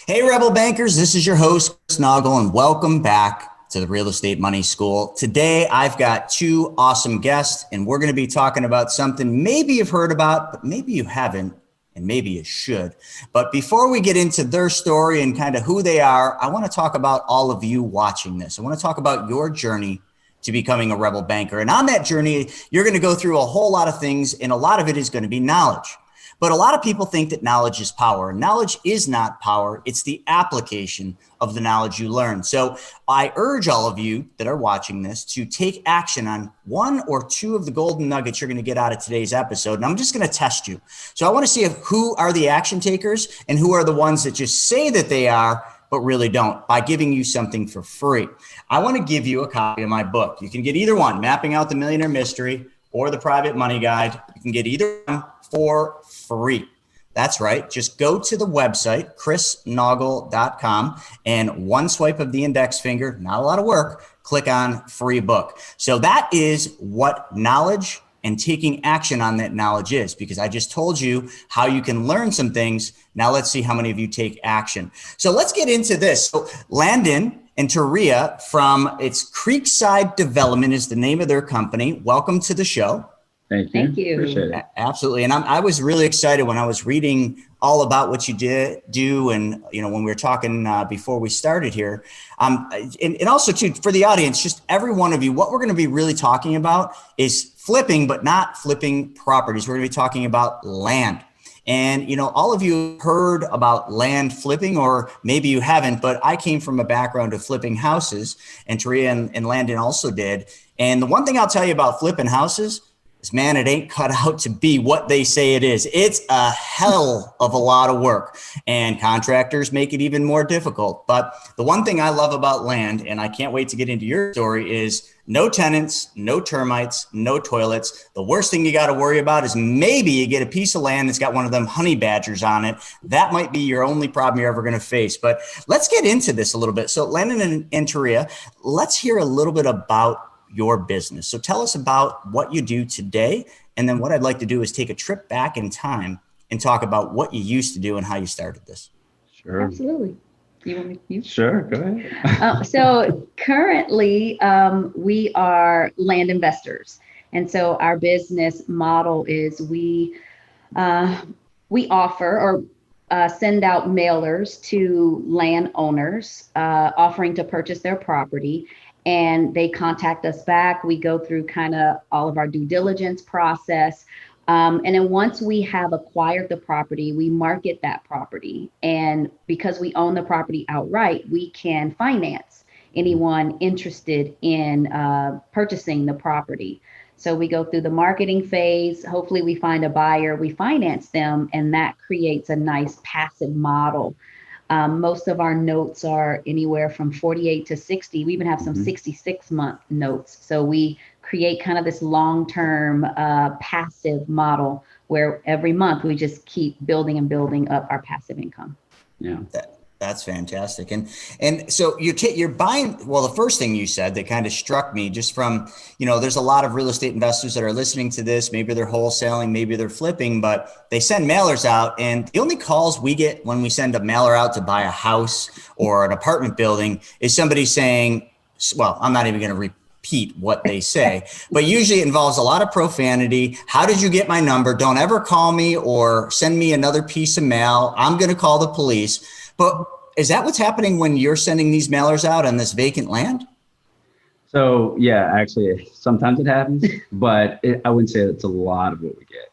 Hey, Rebel Bankers, this is your host, Chris Noggle, and welcome back to the Real Estate Money School. Today, I've got two awesome guests, and we're going to be talking about something maybe you've heard about, but maybe you haven't, and maybe you should. But before we get into their story and kind of who they are, I want to talk about all of you watching this. I want to talk about your journey to becoming a Rebel Banker. And on that journey, you're going to go through a whole lot of things, and a lot of it is going to be knowledge. But a lot of people think that knowledge is power. Knowledge is not power. It's the application of the knowledge you learn. So I urge all of you that are watching this to take action on one or two of the golden nuggets you're going to get out of today's episode. And I'm just going to test you. So I want to see who are the action takers and who are the ones that just say that they are, but really don't, by giving you something for free. I want to give you a copy of my book. You can get either one, Mapping Out the Millionaire Mystery or the Private Money Guide. You can get either one for free. That's right. Just go to the website, chrisnoggle.com, and one swipe of the index finger, not a lot of work, click on free book. So that is what knowledge and taking action on that knowledge is, because I just told you how you can learn some things. Now let's see how many of you take action. So let's get into this. So Landon and Teria from Creekside Development is the name of their company. Welcome to the show. Thank you. Thank you. Appreciate it. Absolutely. And I was really excited when I was reading all about what you do. And, when we were talking before we started here, and also too, for the audience, just every one of you, what we're going to be really talking about is flipping, but not flipping properties. We're going to be talking about land. And, all of you heard about land flipping, or maybe you haven't, but I came from a background of flipping houses, and Teria and Landon also did. And the one thing I'll tell you about flipping houses is, man, it ain't cut out to be what they say it is. It's a hell of a lot of work, and contractors make it even more difficult. But the one thing I love about land, and I can't wait to get into your story, is no tenants, no termites, no toilets. The worst thing you got to worry about is maybe you get a piece of land that's got one of them honey badgers on it. That might be your only problem you're ever going to face. But let's get into this a little bit. So Landon and Teria, let's hear a little bit about your business. So tell us about what you do today. And then what I'd like to do is take a trip back in time and talk about what you used to do and how you started this. Sure. Absolutely. You want me to? Sure. Go ahead. So currently we are land investors. And so our business model is we offer or send out mailers to landowners offering to purchase their property. And they contact us back. We go through kind of all of our due diligence process. And then once we have acquired the property, we market that property. And because we own the property outright, we can finance anyone interested in purchasing the property. So we go through the marketing phase. Hopefully we find a buyer, we finance them, and that creates a nice passive model. Most of our notes are anywhere from 48 to 60. We even have some 66-month notes. So we create kind of this long-term passive model where every month we just keep building and building up our passive income. Yeah. That's fantastic. And so you're buying, well, the first thing you said that kind of struck me just from, there's a lot of real estate investors that are listening to this. Maybe they're wholesaling, maybe they're flipping, but they send mailers out. And the only calls we get when we send a mailer out to buy a house or an apartment building is somebody saying, well, I'm not even going to repeat what they say, but usually it involves a lot of profanity. How did you get my number? Don't ever call me or send me another piece of mail. I'm going to call the police. But is that what's happening when you're sending these mailers out on this vacant land? So, yeah, actually, sometimes it happens, but I wouldn't say it's a lot of what we get.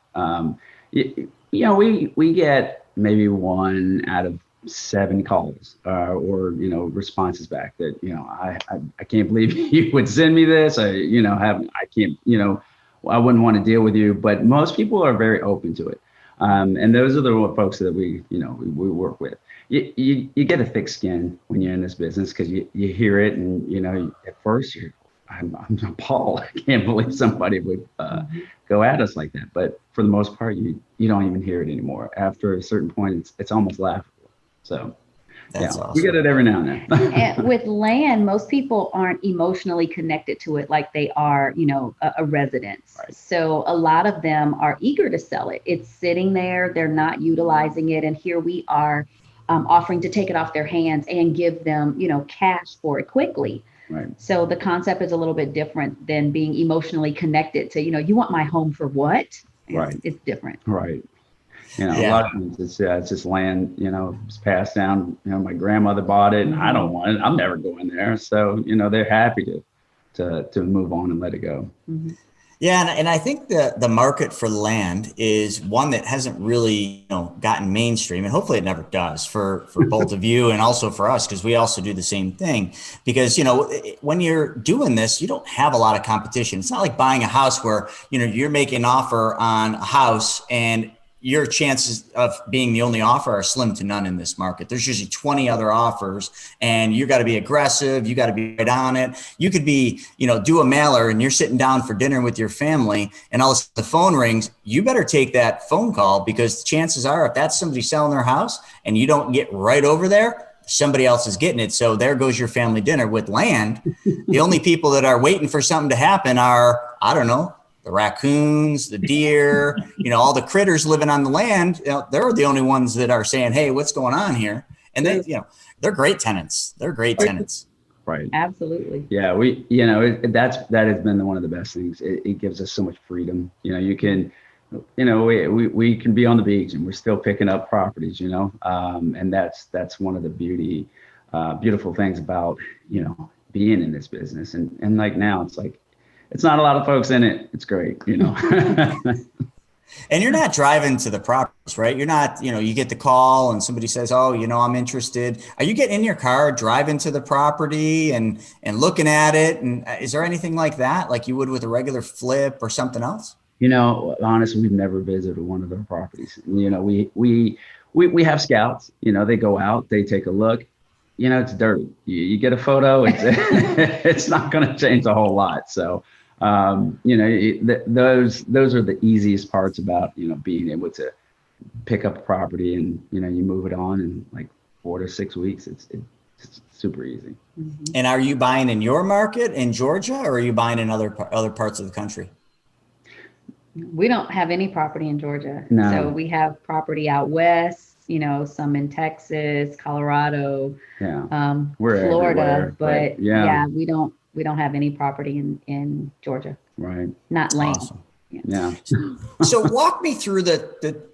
We get maybe 1 out of 7 calls or responses back that, I can't believe you would send me this. I wouldn't want to deal with you. But most people are very open to it. And those are the folks that we work with. You get a thick skin when you're in this business because you hear it and, at first I'm appalled. I can't believe somebody would go at us like that. But for the most part, you don't even hear it anymore. After a certain point, it's almost laughable. So That's awesome. We get it every now and then. And with land, most people aren't emotionally connected to it like they are, a residence. Right. So a lot of them are eager to sell it. It's sitting there. They're not utilizing it. And here we are offering to take it off their hands and give them, cash for it quickly. Right. So the concept is a little bit different than being emotionally connected to, you want my home for what? Right. It's different. Right. A lot of times it's just land, it's passed down. My grandmother bought it, and I don't want it. I'm never going there. So, they're happy to move on and let it go. Mm-hmm. Yeah, and I think the market for land is one that hasn't really gotten mainstream, and hopefully it never does for both of you and also for us, because we also do the same thing. Because when you're doing this, you don't have a lot of competition. It's not like buying a house where you're making an offer on a house and your chances of being the only offer are slim to none in this market. There's usually 20 other offers, and you got to be aggressive. You got to be right on it. You could be, do a mailer and you're sitting down for dinner with your family and all of a sudden the phone rings. You better take that phone call, because the chances are if that's somebody selling their house and you don't get right over there, somebody else is getting it. So there goes your family dinner. With land. The only people that are waiting for something to happen are, I don't know, the raccoons, the deer, all the critters living on the land. They're the only ones that are saying, "Hey, what's going on here?" And they're great tenants. They're great tenants. Right. Absolutely. Yeah. That has been one of the best things. It gives us so much freedom. You can, we can be on the beach and we're still picking up properties, and that's one of the beautiful things about, being in this business. And like now it's like, it's not a lot of folks in it. It's great, And you're not driving to the properties, right? You're not, you get the call and somebody says, "Oh, I'm interested." Are you getting in your car, driving to the property and looking at it? And is there anything like that, like you would with a regular flip or something else? Honestly, we've never visited one of their properties. We have scouts, they go out, they take a look. It's dirty. You get a photo, it's not going to change a whole lot. So, those are the easiest parts about, being able to pick up a property and, you move it on in like 4 to 6 weeks. It's super easy. Mm-hmm. And are you buying in your market in Georgia, or are you buying in other parts of the country? We don't have any property in Georgia. No. So we have property out west, some in Texas, Colorado, We're Florida, everywhere, but we don't have any property in Georgia. Right. Not land. Awesome. Yeah. So walk me through the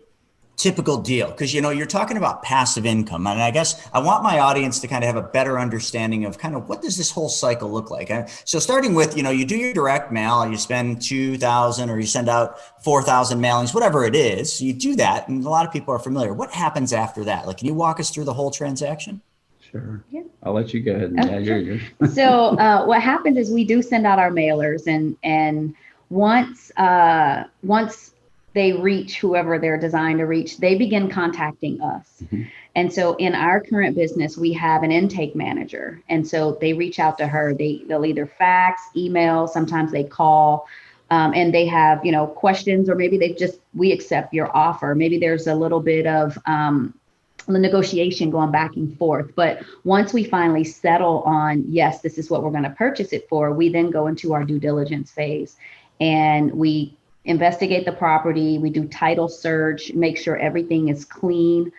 typical deal, because you're talking about passive income, and I guess I want my audience to kind of have a better understanding of kind of what does this whole cycle look like. So starting with, you do your direct mail, you spend 2,000 or you send out 4,000 mailings, whatever it is, you do that, and a lot of people are familiar. What happens after that? Like, can you walk us through the whole transaction? Sure. Yeah. I'll let you go ahead. You're So what happens is we do send out our mailers, and once they reach whoever they're designed to reach, they begin contacting us. Mm-hmm. And so in our current business, we have an intake manager. And so they reach out to her. They'll either fax, email, sometimes they call, and they have, questions, or maybe we accept your offer. Maybe there's a little bit of the negotiation going back and forth. But once we finally settle on, yes, this is what we're going to purchase it for, we then go into our due diligence phase, and we investigate the property. We do title search, make sure everything is clean.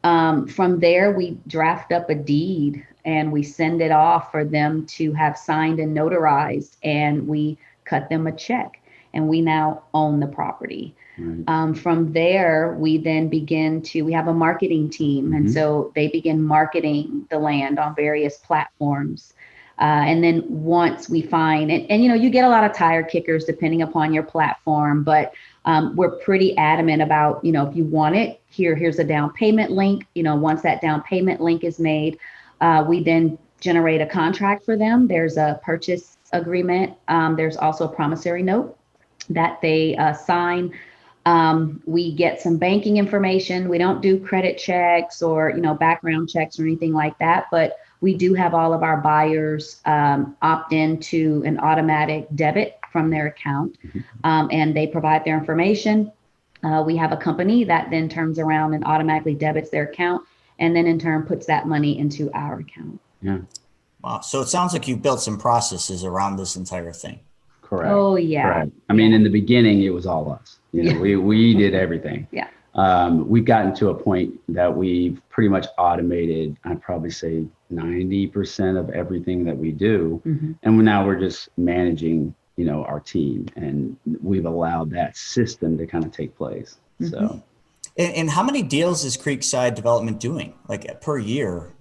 From there, we draft up a deed and we send it off for them to have signed and notarized, and we cut them a check, and we now own the property. Right. From there, we then we have a marketing team. And so they begin marketing the land on various platforms. And then once we find, and you get a lot of tire kickers depending upon your platform, but we're pretty adamant about, if you want it, here's a down payment link. Once that down payment link is made, we then generate a contract for them. There's a purchase agreement. There's also a promissory note that they sign. We get some banking information. We don't do credit checks or, background checks or anything like that, but we do have all of our buyers opt into an automatic debit from their account, and they provide their information. We have a company that then turns around and automatically debits their account, and then in turn puts that money into our account. Yeah. Wow. So it sounds like you've built some processes around this entire thing. Correct. Oh yeah. Correct. I mean, in the beginning, it was all us. We did everything. Yeah. we've gotten to a point that we've pretty much automated, I'd probably say 90% of everything that we do. And now we're just managing, our team, and we've allowed that system to kind of take place. So. And how many deals is Creekside Development doing, like per year?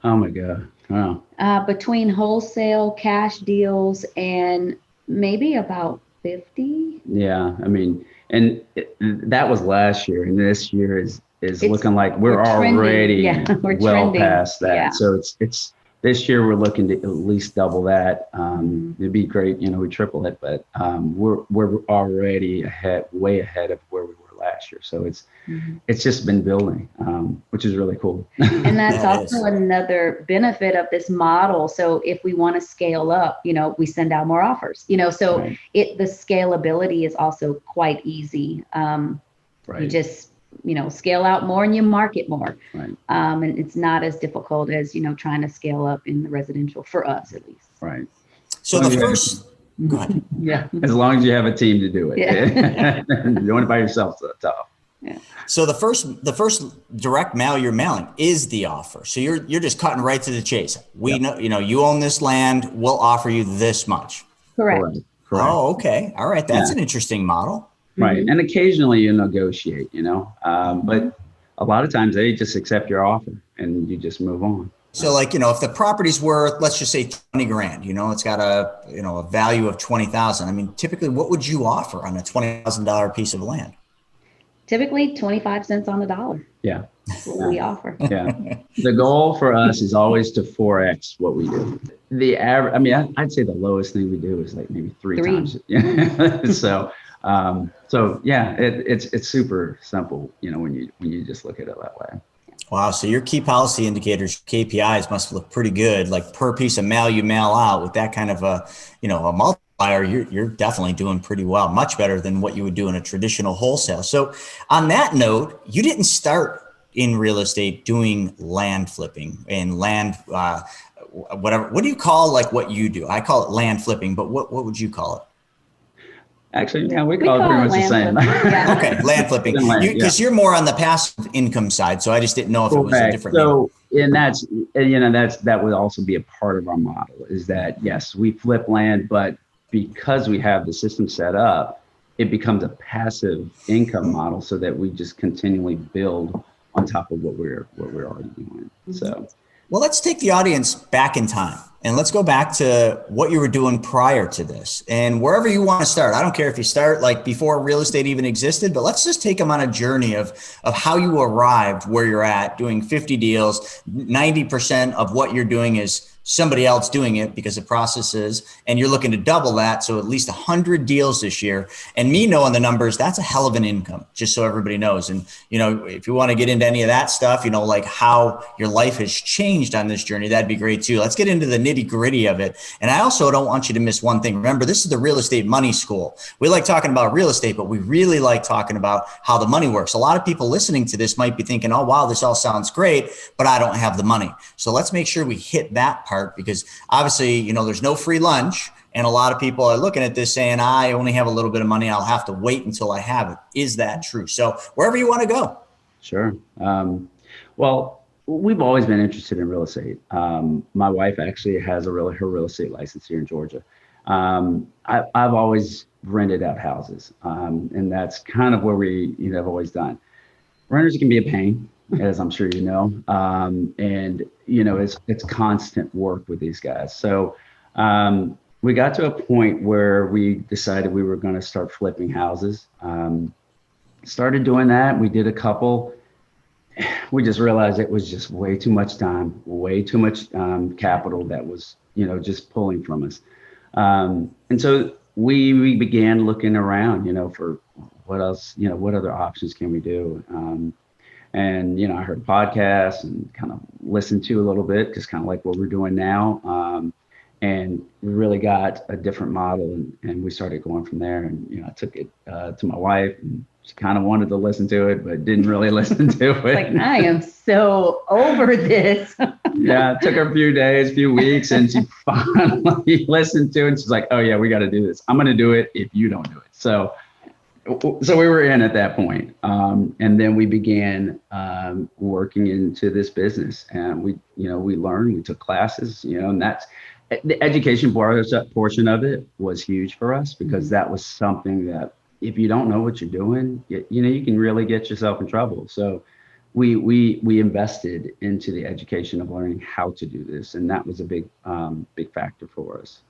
Oh my God. Wow. Between wholesale cash deals and maybe about 50. Yeah. I mean, and that was last year, and this year is looking like we're already we're well trending past that. Yeah. So it's this year we're looking to at least double that. It'd be great, we triple it, but we're already way ahead of where we were last year. So it's just been building, which is really cool. And that's also another benefit of this model. So if we want to scale up, we send out more offers, so Right. the scalability is also quite easy. Right. You just, scale out more and you market more. Right. And it's not as difficult as, trying to scale up in the residential, for us at least. Right. So the first, go ahead. Yeah. As long as you have a team to do it. Yeah. Doing it by yourself is tough. Yeah. So the first direct mail you're mailing is the offer. So you're just cutting right to the chase. We know, you own this land. We'll offer you this much. Correct. Correct. Oh, okay. All right. That's an interesting model. Right. And occasionally you negotiate, but a lot of times they just accept your offer and you just move on. So if the property's worth, let's just say 20 grand, it's got a value of 20,000. I mean, typically what would you offer on a $20,000 piece of land? Typically 25 cents on the dollar. Yeah. That's what we offer. Yeah. The goal for us is always to 4X what we do. The average, I mean, I'd say the lowest thing we do is like maybe three times. Yeah. So yeah, it's super simple, when you just look at it that way. Wow. So your key policy indicators, KPIs, must look pretty good. Like per piece of mail you mail out with that kind of a multiplier, you're definitely doing pretty well, much better than what you would do in a traditional wholesale. So on that note, you didn't start in real estate doing land flipping and land, whatever. What do you call what you do? I call it land flipping, but what would you call it? Actually, yeah, we call it pretty much the same. Yeah. Okay, land flipping. Because you're more on the passive income side, so I just didn't know if it was a different name. So, and that would also be a part of our model. Is that yes, we flip land, but because we have the system set up, it becomes a passive income model, so that we just continually build on top of what we're already doing. So, well, let's take the audience back in time. And let's go back to what you were doing prior to this and wherever you want to start. I don't care if you start before real estate even existed, but let's just take them on a journey of how you arrived where you're at doing 50 deals. 90% of what you're doing is somebody else doing it because the process is, and you're looking to double that. So at least 100 deals this year. And me knowing the numbers, that's a hell of an income, just so everybody knows. And, if you want to get into any of that stuff, how your life has changed on this journey, that'd be great too. Let's get into the nitty gritty of it. And I also don't want you to miss one thing. Remember, this is the Real Estate Money School. We like talking about real estate, but we really like talking about how the money works. A lot of people listening to this might be thinking, oh, wow, this all sounds great, but I don't have the money. So let's make sure we hit that part, because obviously, there's no free lunch. And a lot of people are looking at this saying, I only have a little bit of money. I'll have to wait until I have it. Is that true? So wherever you want to go. Sure. Well, we've always been interested in real estate. My wife actually has her real estate license here in Georgia. I've always rented out houses. And that's kind of where we have always done. Renters can be a pain, as I'm sure you know. And it's constant work with these guys. So we got to a point where we decided we were going to start flipping houses. Started doing that. We did a couple. We just realized it was just way too much time, way too much capital that was, just pulling from us. And so we began looking around, for what else, what other options can we do? And, I heard podcasts and kind of listened to a little bit, just kind of like what we're doing now. And we really got a different model, and we started going from there. And, I took it to my wife, and she kind of wanted to listen to it, but didn't really listen to it. I am so over this. Yeah, it took her a few days, few weeks, and she finally listened to it. And she's like, oh yeah, we got to do this. I'm going to do it if you don't do it. So So we were in at that point. And then we began working into this business, and we learned, we took classes, and that's the education portion of it was huge for us, because that was something that if you don't know what you're doing, you can really get yourself in trouble. So we invested into the education of learning how to do this. And that was a big factor for us.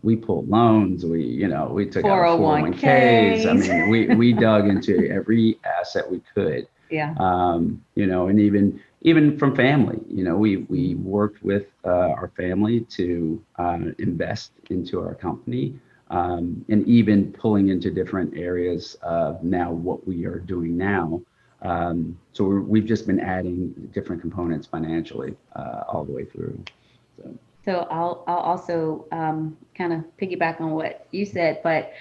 We pulled loans, we took out 401ks. I mean, we dug into every asset we could. Yeah. And even from family, we worked with our family to invest into our company, and even pulling into different areas of now what we are doing now. So we've just been adding different components financially all the way through. So I'll also kind of piggyback on what you said, but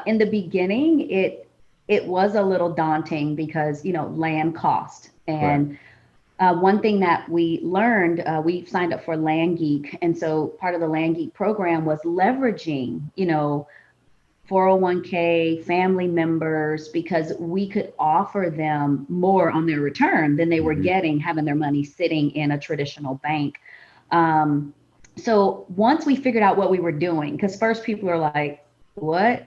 in the beginning, it was a little daunting because, land cost. And one thing that we learned, we signed up for Land Geek. And so part of the Land Geek program was leveraging, 401k, family members, because we could offer them more on their return than they were getting, having their money sitting in a traditional bank. So once we figured out what we were doing, because first people are like, what,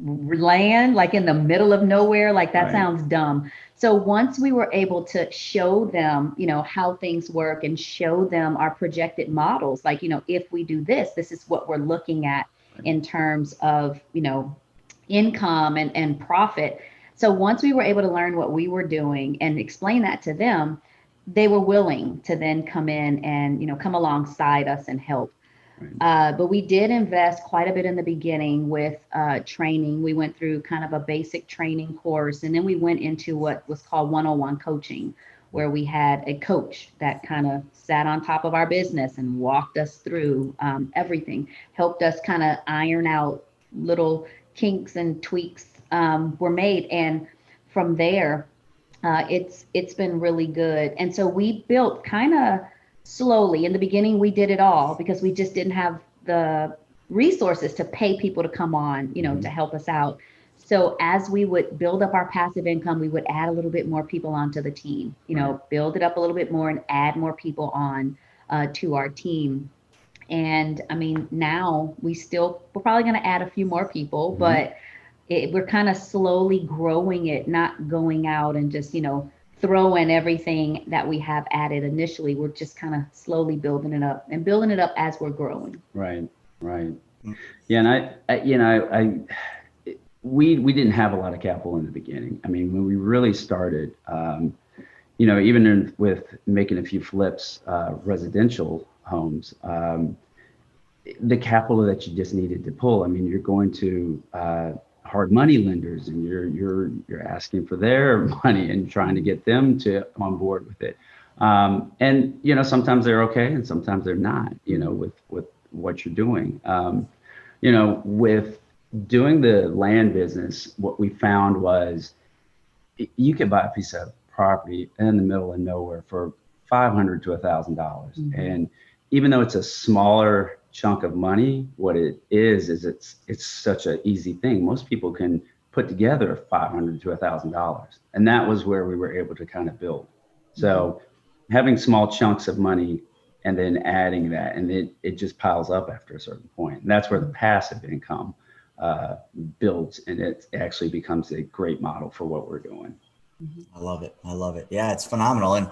land like in the middle of nowhere, like that sounds dumb. So once we were able to show them, how things work and show them our projected models, like, if we do this, this is what we're looking at in terms of, income and profit. So once we were able to learn what we were doing and explain that to them, they were willing to then come in and, come alongside us and help. But we did invest quite a bit in the beginning with training. We went through kind of a basic training course, and then we went into what was called one-on-one coaching, where we had a coach that kind of sat on top of our business and walked us through everything, helped us kind of iron out little kinks and tweaks were made. And from there, it's been really good. And so we built kind of slowly. In the beginning, we did it all because we just didn't have the resources to pay people to come on, to help us out. So as we would build up our passive income, we would add a little bit more people onto the team, build it up a little bit more and add more people on to our team. And I mean, now we're probably going to add a few more people, but we're kind of slowly growing it, not going out and just, throwing everything that we have added initially. We're just kind of slowly building it up as we're growing. Right. Yeah. And we didn't have a lot of capital in the beginning. I mean, when we really started, even with making a few flips, residential homes, the capital that you just needed to pull, I mean, you're going to hard money lenders, and you're asking for their money and trying to get them to on board with it. And sometimes they're okay, and sometimes they're not. With what you're doing. With doing the land business, what we found was you could buy a piece of property in the middle of nowhere for $500 to $1,000, and even though it's a smaller chunk of money, what it is it's such an easy thing. Most people can put together $500 to $1,000, and that was where we were able to kind of build. So having small chunks of money and then adding that, and it just piles up after a certain point. And that's where the passive income builds, and it actually becomes a great model for what we're doing. I love it. Yeah, it's phenomenal. And,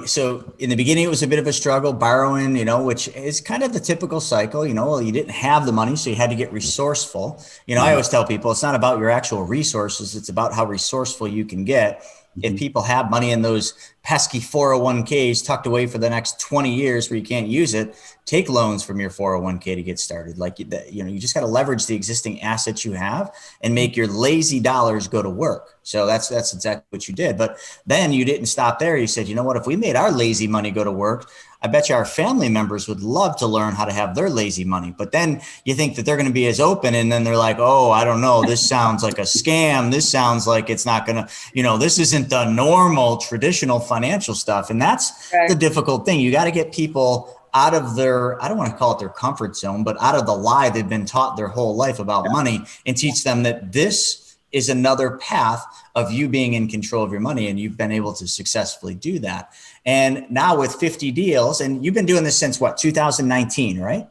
so in the beginning, it was a bit of a struggle borrowing, which is kind of the typical cycle. You didn't have the money, so you had to get resourceful. I always tell people it's not about your actual resources. It's about how resourceful you can get. If people have money in those pesky 401ks tucked away for the next 20 years where you can't use it, take loans from your 401k to get started. Like, you just got to leverage the existing assets you have and make your lazy dollars go to work. So that's exactly what you did. But then you didn't stop there. You said, if we made our lazy money go to work, I bet you our family members would love to learn how to have their lazy money. But then you think that they're going to be as open, and then they're like, oh, I don't know. This sounds like a scam. This sounds like it's not going to, this isn't the normal traditional financial stuff. And that's the difficult thing. You got to get people out of their, I don't want to call it their comfort zone, but out of the lie they've been taught their whole life about money, and teach them that this is another path of you being in control of your money. And you've been able to successfully do that. And now with 50 deals, and you've been doing this since what, 2019, right?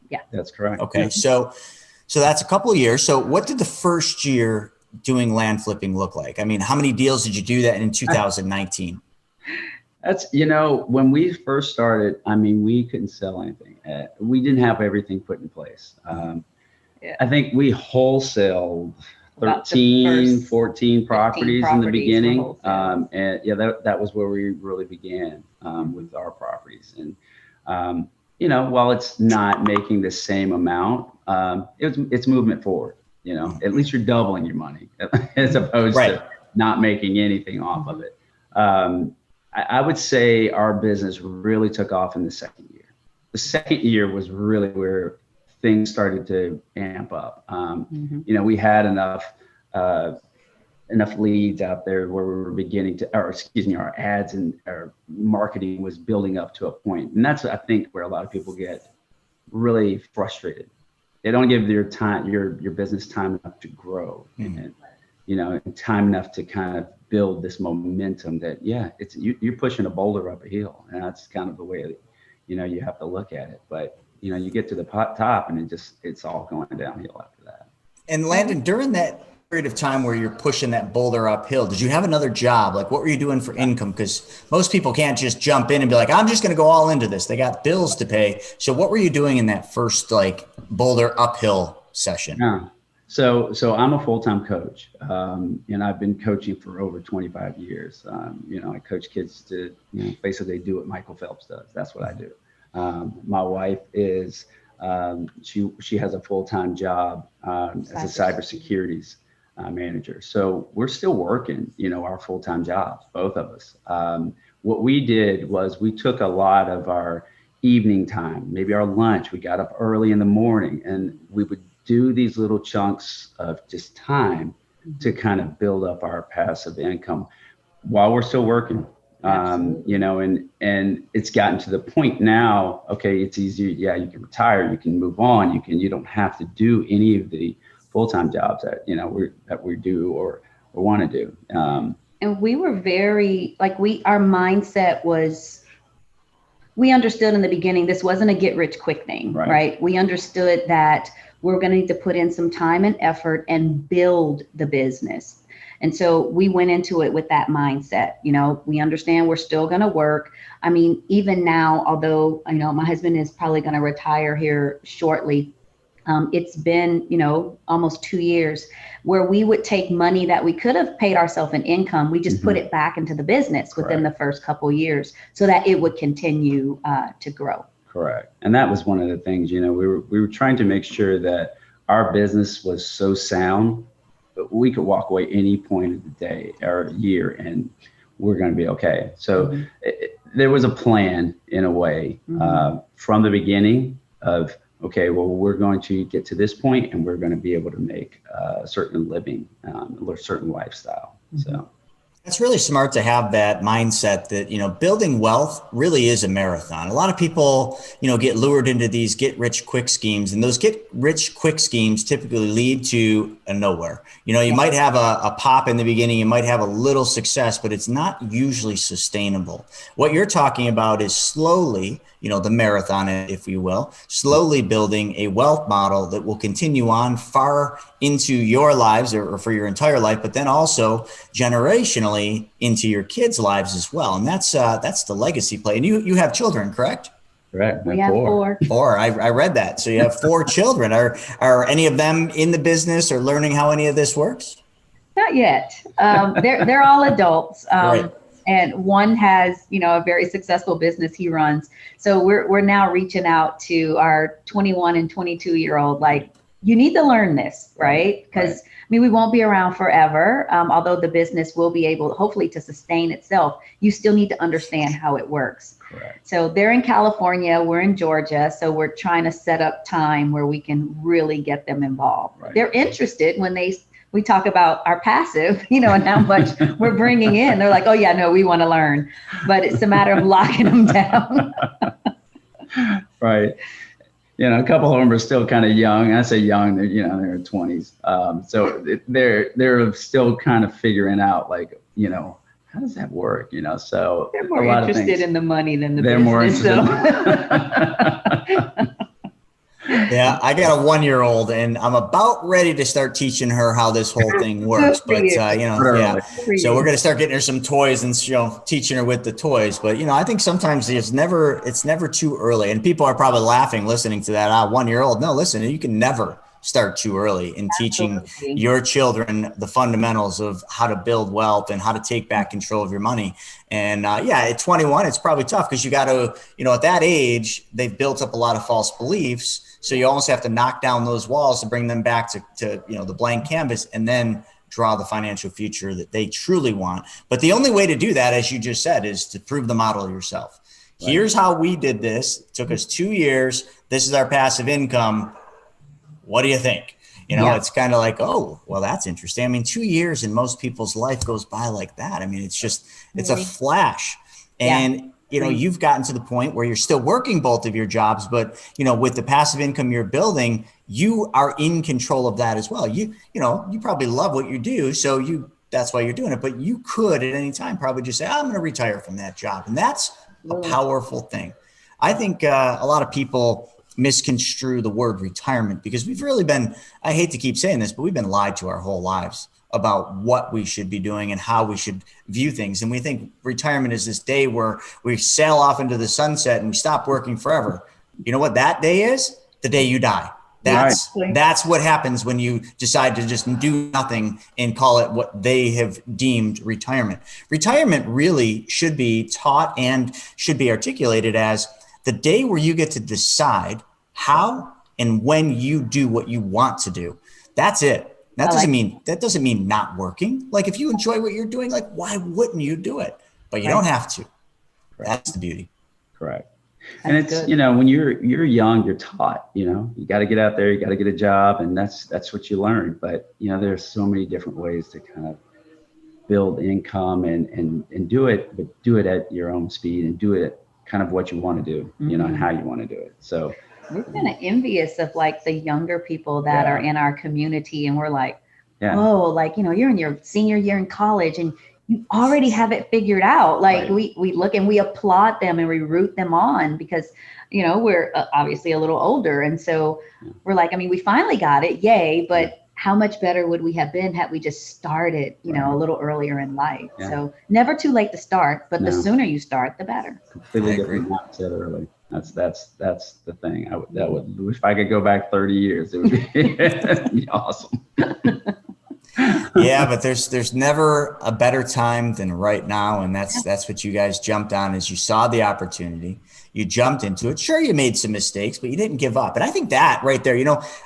Yeah, that's correct. Okay. So that's a couple of years. So what did the first year doing land flipping look like? I mean, how many deals did you do that in 2019? That's, when we first started, I mean, we couldn't sell anything. We didn't have everything put in place. I think we wholesaled 13, 14 properties in the beginning. And that was where we really began with our properties. And, while it's not making the same amount, it's movement forward. At least you're doubling your money as opposed to not making anything off of it. I would say our business really took off in the second year. The second year was really where things started to amp up. We had enough leads out there where we were beginning to, our ads and our marketing was building up to a point. And that's, I think, where a lot of people get really frustrated. They don't give your time, your business time enough to grow and time enough to kind of build this momentum that, it's you're pushing a boulder up a hill, and that's kind of the way that, you have to look at it. But, you get to the top and it's all going downhill after that. And Landon, during that period of time where you're pushing that boulder uphill, did you have another job? Like, what were you doing for income? Because most people can't just jump in and be like, I'm just going to go all into this. They got bills to pay. So what were you doing in that first boulder uphill session? Yeah. So I'm a full-time coach, and I've been coaching for over 25 years. I coach kids to basically do what Michael Phelps does. That's what I do. My wife is she has a full-time job as a cybersecurity manager. So we're still working, our full-time jobs, both of us. What we did was we took a lot of our evening time, maybe our lunch. We got up early in the morning, and we would do these little chunks of just time to kind of build up our passive income while we're still working. And it's gotten to the point now, okay, it's easier. Yeah, you can retire, you can move on, you don't have to do any of the full-time jobs that, we do or want to do. And we were very, our mindset was, we understood in the beginning, this wasn't a get rich quick thing, right? We understood that we're going to need to put in some time and effort and build the business. And so we went into it with that mindset. We understand we're still going to work. I mean, even now, although, my husband is probably going to retire here shortly, it's been, almost 2 years where we would take money that we could have paid ourselves in income. We just put it back into the business within the first couple of years so that it would continue to grow. Correct. And that was one of the things, we were trying to make sure that our business was so sound that we could walk away any point of the day or year and we're going to be okay. So there was a plan in a way from the beginning of, okay, well, we're going to get to this point and we're going to be able to make a certain living, a certain lifestyle. So It's really smart to have that mindset that, building wealth really is a marathon. A lot of people, get lured into these get rich quick schemes, and those get rich quick schemes typically lead to a nowhere. You might have a pop in the beginning, you might have a little success, but it's not usually sustainable. What you're talking about is slowly, the marathon, if you will, slowly building a wealth model that will continue on far into your lives or for your entire life, but then also generationally into your kids' lives as well. And that's the legacy play. And you have children, correct? Correct. We have four. Four. I read that. So you have 4 children. Are any of them in the business or learning how any of this works? Not yet. They're all adults. Right. And one has, a very successful business he runs. So we're now reaching out to our 21 and 22-year-old, you need to learn this, right? Because we won't be around forever. Although the business will be able, hopefully, to sustain itself, you still need to understand how it works. Correct. So they're in California, we're in Georgia. So we're trying to set up time where we can really get them involved. Right. They're interested when we talk about our passive, and how much we're bringing in. They're like, oh yeah, no, we want to learn, but it's a matter of locking them down. Right. A couple of them are still kind of young. I say young, they're, they're 20s. So they're still kind of figuring out, like, how does that work? So they're more interested in the money than the business. More interested. Yeah, I got a 1-year-old and I'm about ready to start teaching her how this whole thing works. But, yeah. So we're going to start getting her some toys and, teaching her with the toys. But, I think sometimes it's never too early. And people are probably laughing, listening to that. 1-year-old. No, listen, you can never start too early in teaching your children the fundamentals of how to build wealth and how to take back control of your money. And at 21, it's probably tough because you got to, at that age, they've built up a lot of false beliefs. So you almost have to knock down those walls to bring them back to the blank canvas and then draw the financial future that they truly want. But the only way to do that, as you just said, is to prove the model yourself. Right. Here's how we did this. It took us 2 years. This is our passive income. What do you think? It's kind of like, oh, well, that's interesting. I mean, 2 years in most people's life goes by like that. I mean, it's a flash. And you've gotten to the point where you're still working both of your jobs, but, with the passive income you're building, you are in control of that as well. You probably love what you do. So that's why you're doing it, but you could at any time probably just say, I'm going to retire from that job. And that's a powerful thing. I think a lot of people misconstrue the word retirement because we've really been, I hate to keep saying this, but we've been lied to our whole lives about what we should be doing and how we should view things. And we think retirement is this day where we sail off into the sunset and we stop working forever. You know what that day is? The day you die. That's what happens when you decide to just do nothing and call it what they have deemed retirement. Retirement really should be taught and should be articulated as the day where you get to decide how and when you do what you want to do. That's it. That doesn't mean not working. Like if you enjoy what you're doing, like why wouldn't you do it? But you don't have to. Correct. That's the beauty. Correct. And it's good. When you're young, you're taught, you got to get out there, you got to get a job, and that's what you learn. But there's so many different ways to kind of build income and do it, but do it at your own speed and do it kind of what you want to do, and how you want to do it. So we're kind of envious of like the younger people that are in our community, and we're like, oh, like, you're in your senior year in college and you already have it figured out. Like we look and we applaud them and we root them on because, we're obviously a little older. And so we're like, I mean, we finally got it. Yay. But how much better would we have been had we just started, a little earlier in life? Yeah. So never too late to start, but the sooner you start, the better. Completely different mindset early. That's the thing. That would if I could go back 30 years, it would be awesome. Yeah, but there's never a better time than right now, and that's what you guys jumped on. Is you saw the opportunity, you jumped into it. Sure, you made some mistakes, but you didn't give up. And I think that right there,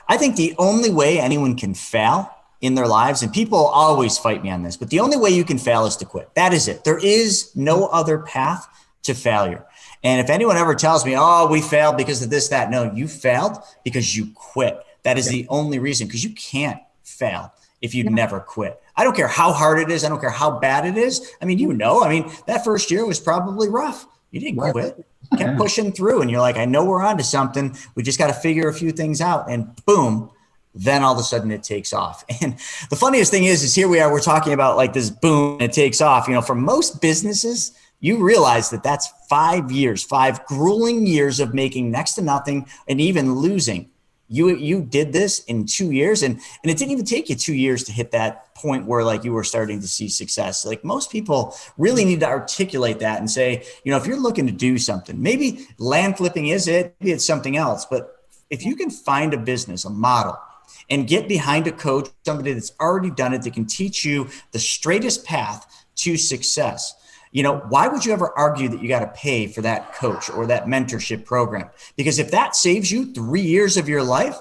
I think the only way anyone can fail in their lives, and people always fight me on this, but the only way you can fail is to quit. That is it. There is no other path to failure. And if anyone ever tells me, oh, we failed because of this, that, no, you failed because you quit. That is the only reason, because you can't fail if you never quit. I don't care how hard it is. I don't care how bad it is. I mean, that first year was probably rough. You didn't quit. You kept pushing through and you're like, I know we're onto something. We just got to figure a few things out, and boom, then all of a sudden it takes off. And the funniest thing is here we are, we're talking about like this boom, it takes off. For most businesses, you realize that that's 5 years, 5 grueling years of making next to nothing and even losing. You did this in 2 years, and it didn't even take you 2 years to hit that point where like you were starting to see success. Like most people really need to articulate that and say, if you're looking to do something, maybe land flipping is it, maybe it's something else. But if you can find a business, a model, and get behind a coach, somebody that's already done it, that can teach you the straightest path to success. Why would you ever argue that you got to pay for that coach or that mentorship program? Because if that saves you 3 years of your life,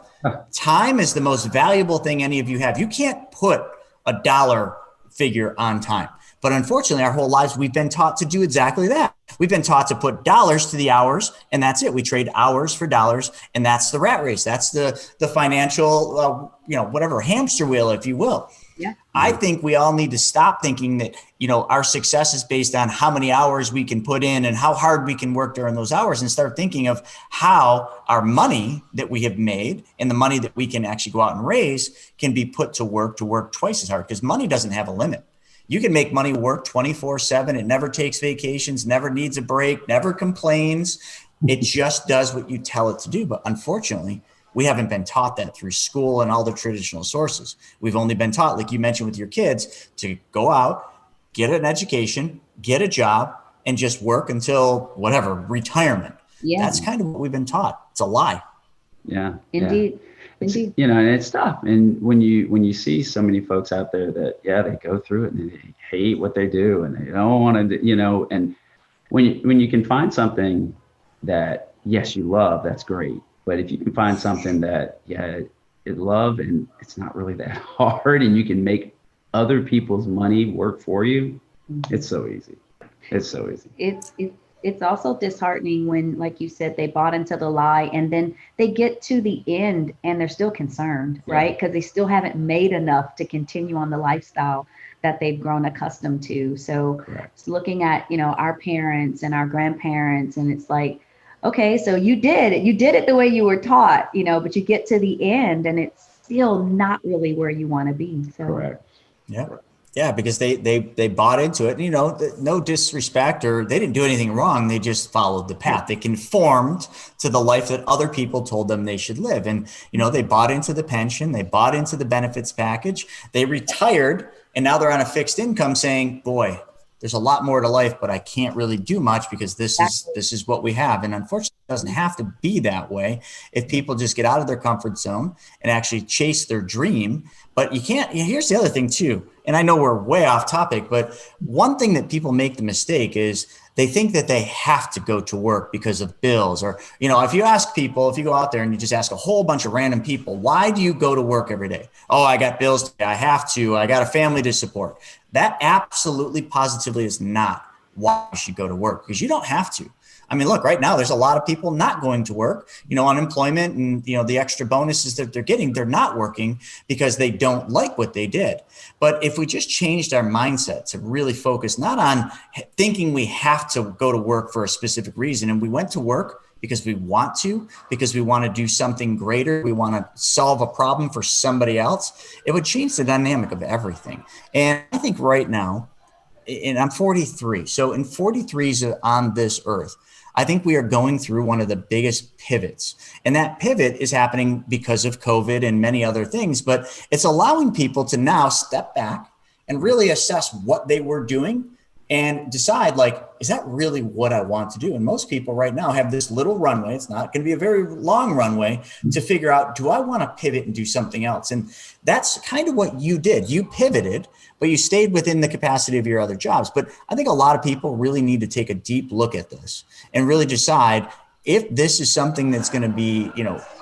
time is the most valuable thing any of you have. You can't put a dollar figure on time. But unfortunately, our whole lives, we've been taught to do exactly that. We've been taught to put dollars to the hours, and that's it. We trade hours for dollars, and that's the rat race. That's the financial, whatever, hamster wheel, if you will. Yeah. I think we all need to stop thinking that, our success is based on how many hours we can put in and how hard we can work during those hours, and start thinking of how our money that we have made and the money that we can actually go out and raise can be put to work twice as hard, because money doesn't have a limit. You can make money work 24/7. It never takes vacations, never needs a break, never complains. It just does what you tell it to do. But unfortunately, we haven't been taught that through school and all the traditional sources. We've only been taught, like you mentioned with your kids, to go out, get an education, get a job, and just work until whatever, retirement. Yeah. That's kind of what we've been taught. It's a lie. Yeah. Indeed. It's, Indeed. and it's tough. And when you see so many folks out there that, they go through it and they hate what they do and they don't want to, and when you can find something that, yes, you love, that's great. But if you can find something that, you love and it's not really that hard, and you can make other people's money work for you, it's so easy. It's so easy. It's also disheartening when, like you said, they bought into the lie and then they get to the end and they're still concerned, right? Because they still haven't made enough to continue on the lifestyle that they've grown accustomed to. So it's looking at, our parents and our grandparents, and it's like, okay, so you did it the way you were taught, but you get to the end and it's still not really where you want to be. So Correct. Yeah. Yeah, because they bought into it. No disrespect, or they didn't do anything wrong. They just followed the path. They conformed to the life that other people told them they should live. And, they bought into the pension. They bought into the benefits package. They retired, and now they're on a fixed income saying, boy, there's a lot more to life, but I can't really do much because this is what we have. And unfortunately, it doesn't have to be that way if people just get out of their comfort zone and actually chase their dream. But you can't. Here's the other thing too, and I know we're way off topic, but one thing that people make the mistake is they think that they have to go to work because of bills. Or, if you ask people, if you go out there and you just ask a whole bunch of random people, why do you go to work every day? Oh, I got bills to pay. I have to. I got a family to support. That absolutely positively is not why you should go to work, because you don't have to. I mean, look, right now, there's a lot of people not going to work, unemployment and, the extra bonuses that they're getting, they're not working because they don't like what they did. But if we just changed our mindset to really focus not on thinking we have to go to work for a specific reason, and we went to work because we want to, because we want to do something greater, we want to solve a problem for somebody else, it would change the dynamic of everything. And I think right now, and I'm 43, so in 43s on this earth, I think we are going through one of the biggest pivots. And that pivot is happening because of COVID and many other things, but it's allowing people to now step back and really assess what they were doing and decide, like, is that really what I want to do? And most people right now have this little runway. It's not going to be a very long runway to figure out, do I want to pivot and do something else? And that's kind of what you did. You pivoted, but you stayed within the capacity of your other jobs. But I think a lot of people really need to take a deep look at this and really decide if this is something that's going to be,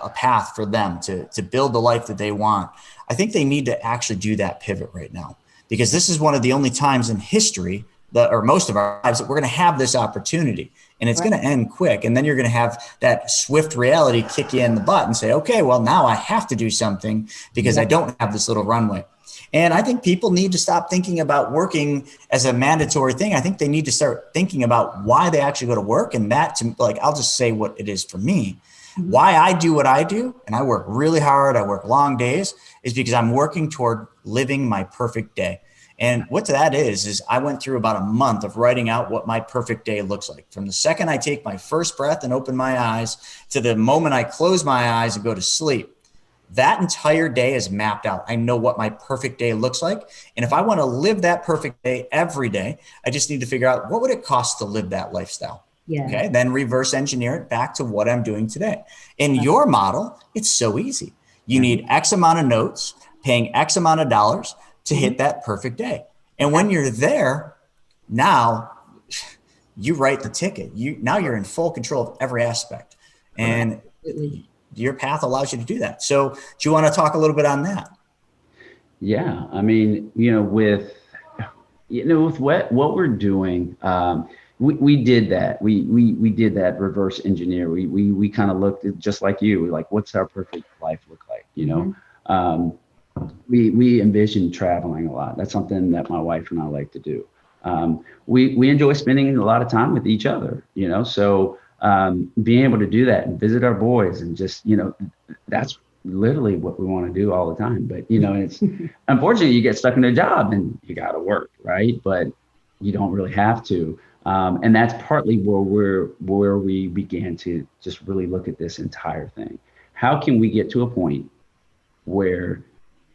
a path for them to build the life that they want. I think they need to actually do that pivot right now, because this is one of the only times in history or most of our lives that we're going to have this opportunity, and it's going to end quick. And then you're going to have that swift reality kick you in the butt and say, okay, well, now I have to do something because I don't have this little runway. And I think people need to stop thinking about working as a mandatory thing. I think they need to start thinking about why they actually go to work. And that, I'll just say what it is for me. Why I do what I do, and I work really hard, I work long days, is because I'm working toward living my perfect day. And what that is I went through about a month of writing out what my perfect day looks like. From the second I take my first breath and open my eyes to the moment I close my eyes and go to sleep, that entire day is mapped out. I know what my perfect day looks like. And if I want to live that perfect day every day, I just need to figure out, what would it cost to live that lifestyle? Yeah. Okay. Then reverse engineer it back to what I'm doing today. In your model, it's so easy. You need X amount of notes, paying X amount of dollars to hit that perfect day. And when you're there, now you write the ticket. Now you're in full control of every aspect. And your path allows you to do that. So do you want to talk a little bit on that? Yeah. I mean, with what we're doing, we did that. We did that reverse engineer. We kind of looked at, just like you, like, what's our perfect life look like, we envision traveling a lot. That's something that my wife and I like to do. We enjoy spending a lot of time with each other, so being able to do that and visit our boys and just, that's literally what we want to do all the time. But, it's unfortunately you get stuck in a job and you got to work, right? But you don't really have to. And that's partly where we began to just really look at this entire thing. How can we get to a point where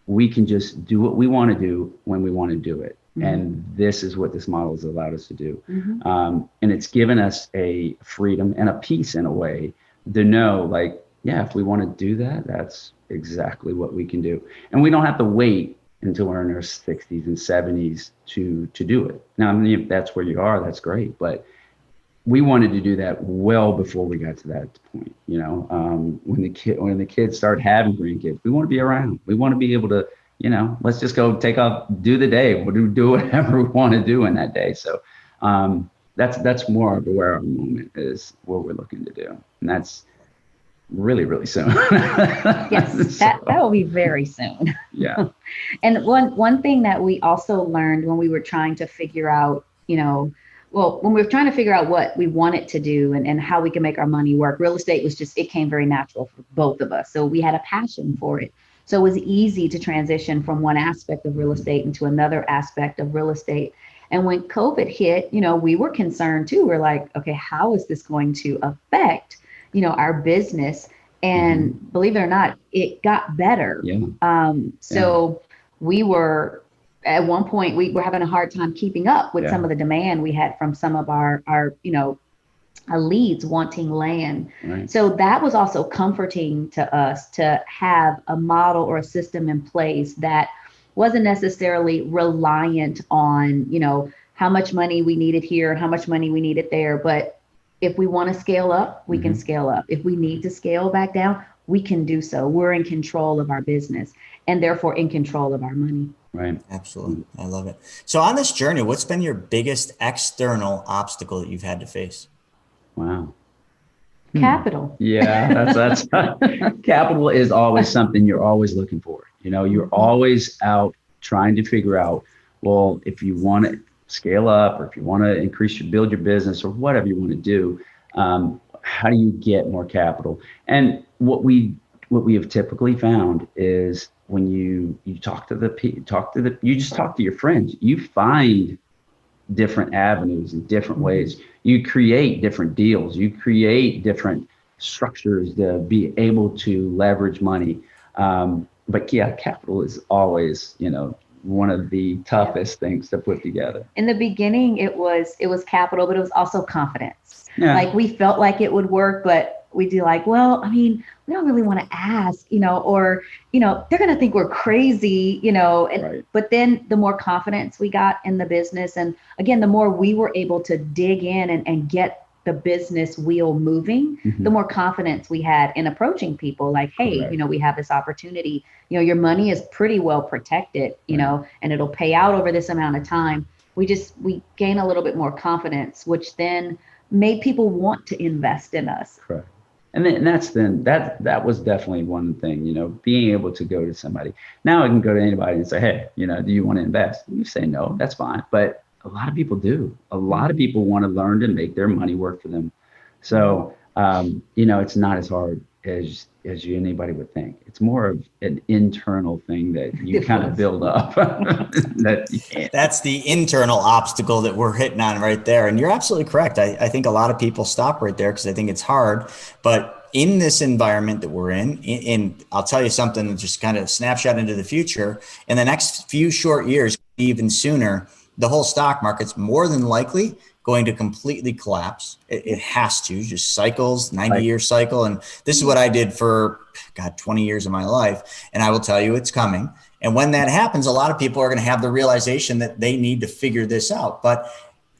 we can just do what we want to do when we want to do it? Mm-hmm. And this is what this model has allowed us to do. Mm-hmm. And it's given us a freedom and a peace in a way to know, like, yeah, if we want to do that, that's exactly what we can do. And we don't have to wait until we're in our 60s and 70s to do it. Now, I mean, if that's where you are, that's great. But we wanted to do that well before we got to that point. When the kids start having grandkids, we want to be around. We want to be able to, let's just go take off, do the day. We'll do whatever we want to do in that day. So that's more of where our moment is, what we're looking to do. And that's really, really soon. Yes, that will be very soon. Yeah. And one thing that we also learned when we were trying to figure out, when we were trying to figure out what we wanted to do and how we can make our money work, real estate it came very natural for both of us. So we had a passion for it. So it was easy to transition from one aspect of real estate into another aspect of real estate. And when COVID hit, we were concerned too. We're like, okay, how is this going to affect our business? And mm-hmm. believe it or not, it got better. Yeah. So we were, at one point, we were having a hard time keeping up with some of the demand we had from some of our leads wanting land. Right. So that was also comforting to us to have a model or a system in place that wasn't necessarily reliant on, how much money we needed here, how much money we needed there, but if we want to scale up, we can scale up. If we need to scale back down, we can do so. We're in control of our business and therefore in control of our money. Right. Absolutely. I love it. So on this journey, what's been your biggest external obstacle that you've had to face? Wow. Capital. Yeah, that's capital is always something you're always looking for. You're always out trying to figure out, well, if you want to scale up or if you want to build your business or whatever you want to do, how do you get more capital? And what we have typically found is when you talk to you just talk to your friends, you find different avenues and different ways. You create different deals. You create different structures to be able to leverage money. But yeah, capital is always, one of the toughest things to put together. In the beginning, it was capital, but it was also confidence. Yeah. Like we felt like it would work, but we'd be like, well, I mean, we don't really want to ask, or, they're going to think we're crazy, right. But then the more confidence we got in the business, and again, the more we were able to dig in and get the business wheel moving, the more confidence we had in approaching people like, hey, right. We have this opportunity, your money is pretty well protected, right. And it'll pay out over this amount of time. We gain a little bit more confidence, which then made people want to invest in us. Correct. And that was definitely one thing, being able to go to somebody. Now I can go to anybody and say, hey, do you want to invest? You say no, that's fine. But a lot of people do. A lot of people want to learn to make their money work for them. So, it's not as hard as anybody would think. It's more of an internal thing that you kind of build up. That you can't. That's the internal obstacle that we're hitting on right there. And you're absolutely correct. I think a lot of people stop right there because I think it's hard. But in this environment that we're in, I'll tell you something, just kind of snapshot into the future. In the next few short years, even sooner, the whole stock market's more than likely going to completely collapse. It has to, just cycles, 90-year cycle. And this is what I did for, 20 years of my life. And I will tell you it's coming. And when that happens, a lot of people are going to have the realization that they need to figure this out. But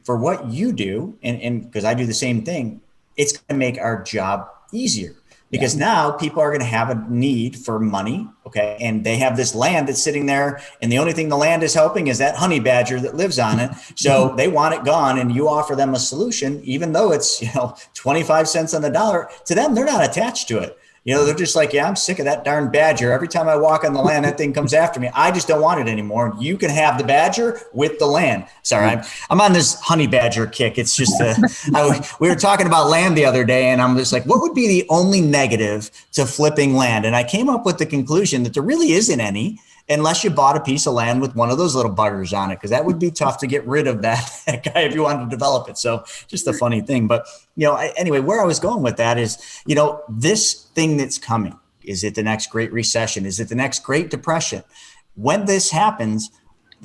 for what you do, and because I do the same thing, it's going to make our job easier. Because now people are going to have a need for money, okay? And they have this land that's sitting there, and the only thing the land is helping is that honey badger that lives on it. So they want it gone, and you offer them a solution, even though it's 25 cents on the dollar. To them, they're not attached to it. They're just like, yeah, I'm sick of that darn badger. Every time I walk on the land, that thing comes after me. I just don't want it anymore. You can have the badger with the land. Sorry, I'm on this honey badger kick. It's just, we were talking about land the other day, and I'm just like, what would be the only negative to flipping land? And I came up with the conclusion that there really isn't any, unless you bought a piece of land with one of those little buggers on it, because that would be tough to get rid of that guy if you wanted to develop it. So just a funny thing. But, anyway, where I was going with that is, this thing that's coming, is it the next Great Recession? Is it the next Great Depression? When this happens,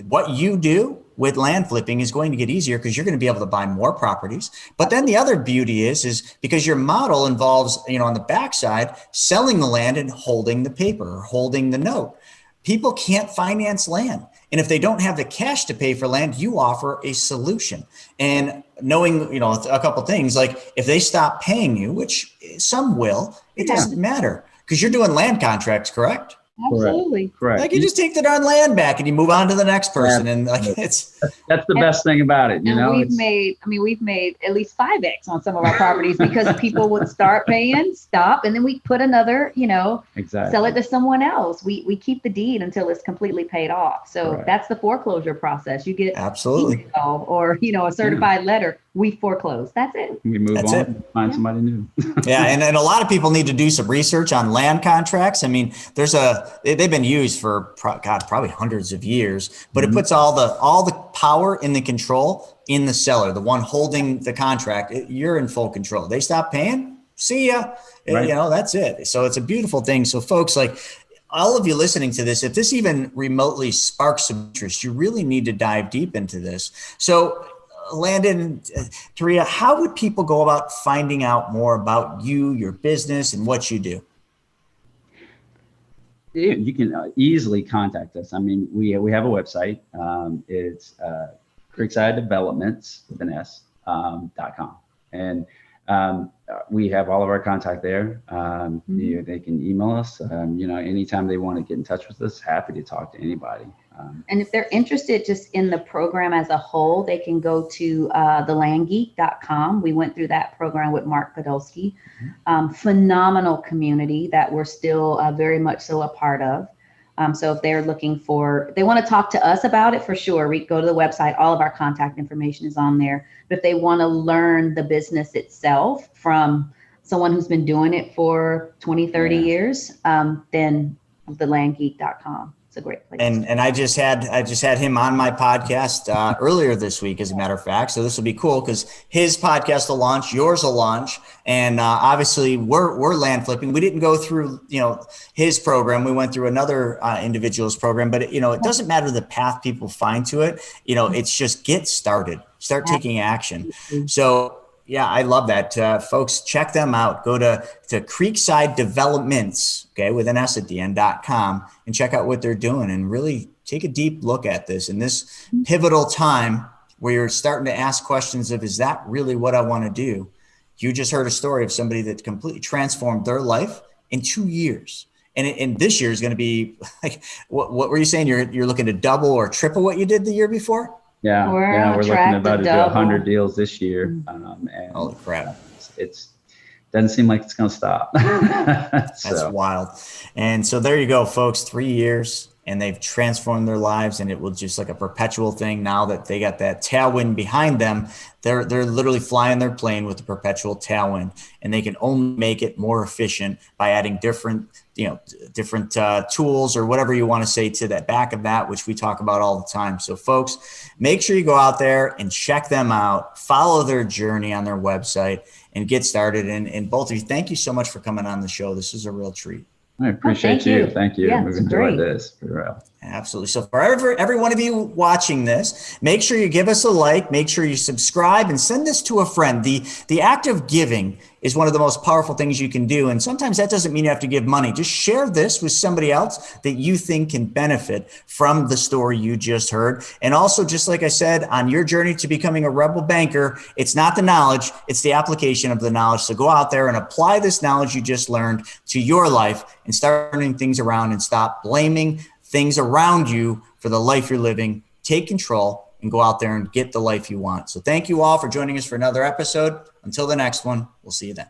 what you do with land flipping is going to get easier because you're going to be able to buy more properties. But then the other beauty is because your model involves, on the backside, selling the land and holding the paper or holding the note. People can't finance land. And if they don't have the cash to pay for land, you offer a solution. And knowing, a couple of things, like if they stop paying you, which some will, it doesn't matter because you're doing land contracts, correct? Absolutely. Correct. Like you just take the darn land back and you move on to the next person. And like that's the best thing about it. We've made at least 5x on some of our properties because people would start paying, stop, and then we put another, exactly. sell it to someone else. We keep the deed until it's completely paid off. So that's the foreclosure process. You get absolutely or a certified letter. We foreclose. That's it. We move on and find somebody new. Yeah. And a lot of people need to do some research on land contracts. I mean, they've been used for probably hundreds of years, but it puts all the power and the control in the seller, the one holding the contract. You're in full control. They stop paying, see ya. Right. That's it. So it's a beautiful thing. So folks, like all of you listening to this, if this even remotely sparks some interest, you really need to dive deep into this. So Landon, Teria, how would people go about finding out more about you, your business, and what you do? You can easily contact us. I mean, we have a website. It's Creekside Developments with an S.com. And we have all of our contact there. They can email us. Anytime they want to get in touch with us, happy to talk to anybody. And if they're interested just in the program as a whole, they can go to thelandgeek.com. We went through that program with Mark Podolsky. Phenomenal community that we're still very much so a part of. So if they're they want to talk to us about it, for sure, we go to the website. All of our contact information is on there. But if they want to learn the business itself from someone who's been doing it for 20, 30 years, then thelandgeek.com. It's a great place. And I just had him on my podcast earlier this week, as a matter of fact. So this will be cool because his podcast will launch, yours will launch, and obviously we're land flipping. We didn't go through his program. We went through another individual's program, but it doesn't matter the path people find to it. It's just get started, start taking action. So. Yeah, I love that. Folks, check them out. Go to Creekside Developments, with an S at the end.com, and check out what they're doing and really take a deep look at this in this pivotal time where you're starting to ask questions of, is that really what I want to do? You just heard a story of somebody that completely transformed their life in 2 years. And this year is going to be like, what were you saying? You're looking to double or triple what you did the year before? Yeah, we're looking about to do 100 deals this year. And holy crap. It doesn't seem like it's going to stop. That's wild. And so there you go, folks, 3 years, and they've transformed their lives, and it will just like a perpetual thing now that they got that tailwind behind them. They're literally flying their plane with the perpetual tailwind, and they can only make it more efficient by adding different tools or whatever you want to say to that back of that, which we talk about all the time. So folks, make sure you go out there and check them out, follow their journey on their website, and get started. And both of you, thank you so much for coming on the show. This is a real treat. I appreciate you. Thank you. Yeah, We've enjoyed this. For real. Absolutely. So for every one of you watching this, make sure you give us a like, make sure you subscribe, and send this to a friend. The act of giving is one of the most powerful things you can do. And sometimes that doesn't mean you have to give money. Just share this with somebody else that you think can benefit from the story you just heard. And also, just like I said, on your journey to becoming a rebel banker, it's not the knowledge, it's the application of the knowledge. So go out there and apply this knowledge you just learned to your life and start turning things around and stop blaming things around you for the life you're living. Take control and go out there and get the life you want. So thank you all for joining us for another episode. Until the next one, we'll see you then.